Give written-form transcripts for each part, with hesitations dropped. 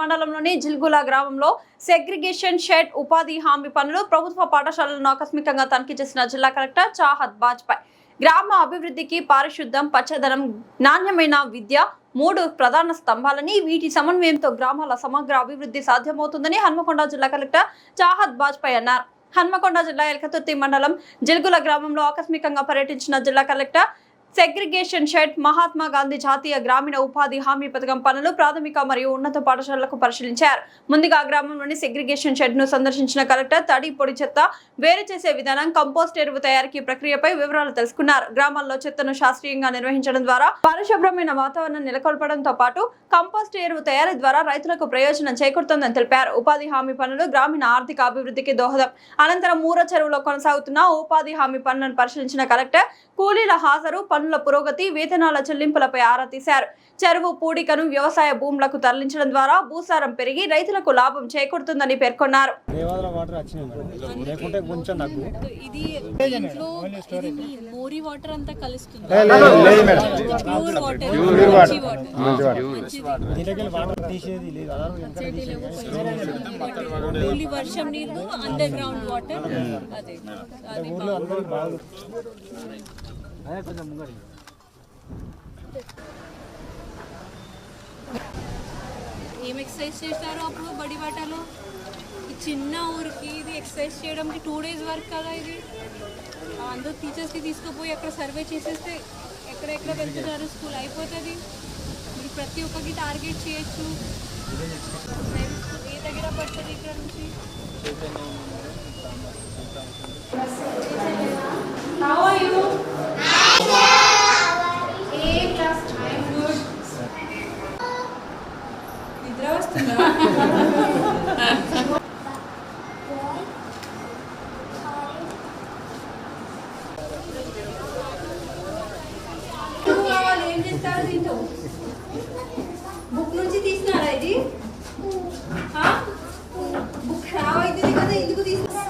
మండలంలోని జిల్గుల గ్రామంలో segregation shed ఉపాధి హామీ పనులు ప్రభుత్వ పాఠశాలలను ఆకస్మికంగా తనిఖీ చేసిన జిల్లా కలెక్టర్ చాహద్ బాజ్పాయ్ గ్రామ అభివృద్ధికి పారిశుద్ధ్యం, పచ్చదనం, నాణ్యమైన విద్య 3 ప్రధాన స్తంభాలని, వీటి సమన్వయంతో గ్రామాల సమగ్ర అభివృద్ధి సాధ్యమవుతుందని హన్మకొండ జిల్లా కలెక్టర్ చాహద్ బాజ్పాయ్ అన్నారు. హన్మకొండ జిల్లా ఎల్కతుర్తి మండలం జిల్గుల గ్రామంలో ఆకస్మికంగా పర్యటించిన జిల్లా collector segregation shed, Mahatma Gandhi జాతీయ గ్రామీణ ఉపాధి హామీ పథకం పనులు ప్రాథమిక మరియు ఉన్నత పాఠశాలలకు పరిశీలించారు. ముందుగా గ్రామంలోని సెగ్రిగేషన్ షెడ్ ను సందర్శించిన కలెక్టర్ తడి, పొడి చెత్త వేరు చేసే విధానం, కంపోస్ట్ ఎరువు తయారీ ప్రక్రియపై వివరాలు తెలుసుకున్నారు. గ్రామాల్లో చెత్తను శాస్త్రీయంగా నిర్వహించడం ద్వారా పరిశుభ్రమైన వాతావరణం నెలకొల్పడంతో పాటు కంపోస్ట్ ఎరువు తయారీ ద్వారా రైతులకు ప్రయోజనం చేకూరుతుందని తెలిపారు. ఉపాధి హామీ పనులు గ్రామీణ ఆర్థిక అభివృద్ధికి దోహదం. అనంతరం మూర చెరువులో కొనసాగుతున్న ఉపాధి హామీ పనులను పరిశీలించిన కలెక్టర్ కూలీల హాజరు, పనుల పురోగతి, వేతనాల చెల్లింపులపై ఆరా తీశారు. చెరువు పూడికను వ్యవసాయ భూములకు తరలించడం ద్వారా భూసారం పెరిగి రైతులకు లాభం చేకూరుతుందని పేర్కొన్నారు. వర్షం నీళ్లు, అండర్ గ్రౌండ్ వాటర్. ఏం ఎక్సర్సైజ్ చేస్తారు అప్పుడు బడి బాటలో? ఈ చిన్న ఊరికి ఇది ఎక్సర్సైజ్ చేయడానికి 2 days వర్క్ కదా ఇది. అందరూ టీచర్స్కి తీసుకుపోయి అక్కడ సర్వే చేసేస్తే ఎక్కడెక్కడ వెళ్తున్నారు స్కూల్ అయిపోతుంది. మీరు ప్రతి ఒక్కరికి టార్గెట్ చేయొచ్చు. ఏ దగ్గర పడుతుంది ఇక్కడ నుంచి? How are you? నిద్ర వస్తుందా? ఏం చేస్తారు దీంతో? బుక్ నుంచి తీసినారా ఇది? బుక్ ఖరాబ్ అవుతుంది కదా, ఎందుకు తీసుకున్నా?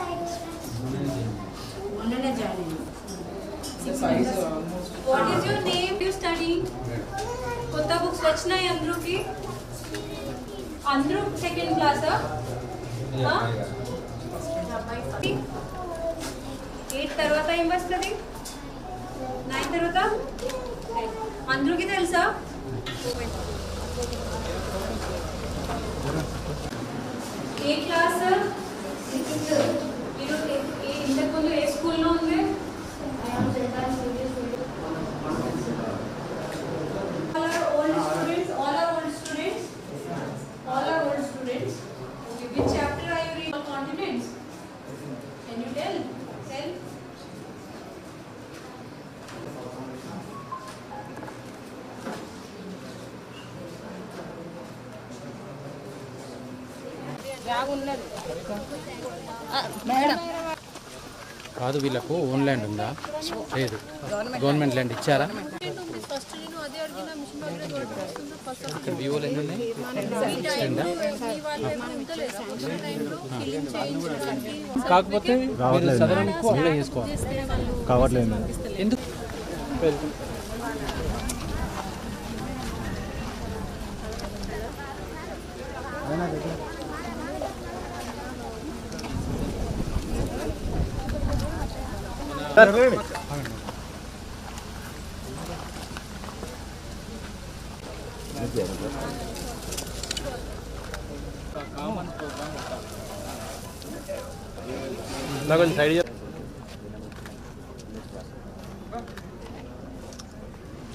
What is your name? You study? కొత్త బుక్స్ వచ్చినాయి అందరికి? అందరూ సెకండ్ క్లాస్? 8 తర్వాత ఏం వస్తుంది? 9 తర్వాత అందరికి తెలుసా? ఏ క్లాస్? మీరు ఇంతకుముందు ఏ స్కూల్లో ఉంది? Which chapter are you reading? All continents. Can you tell? కాదు, వీళ్ళకు ఓన్ ల్యాండ్ ఉందా? లేదు. గవర్నమెంట్ ల్యాండ్ ఇచ్చారా? ఇక్కడ వివోలు ఎన్ని ఉన్నాయి? కాకపోతే సదరానికి అప్లై చేసుకోవాలి. కావట్లేదు ఎందుకు? కొంచెం సైడ్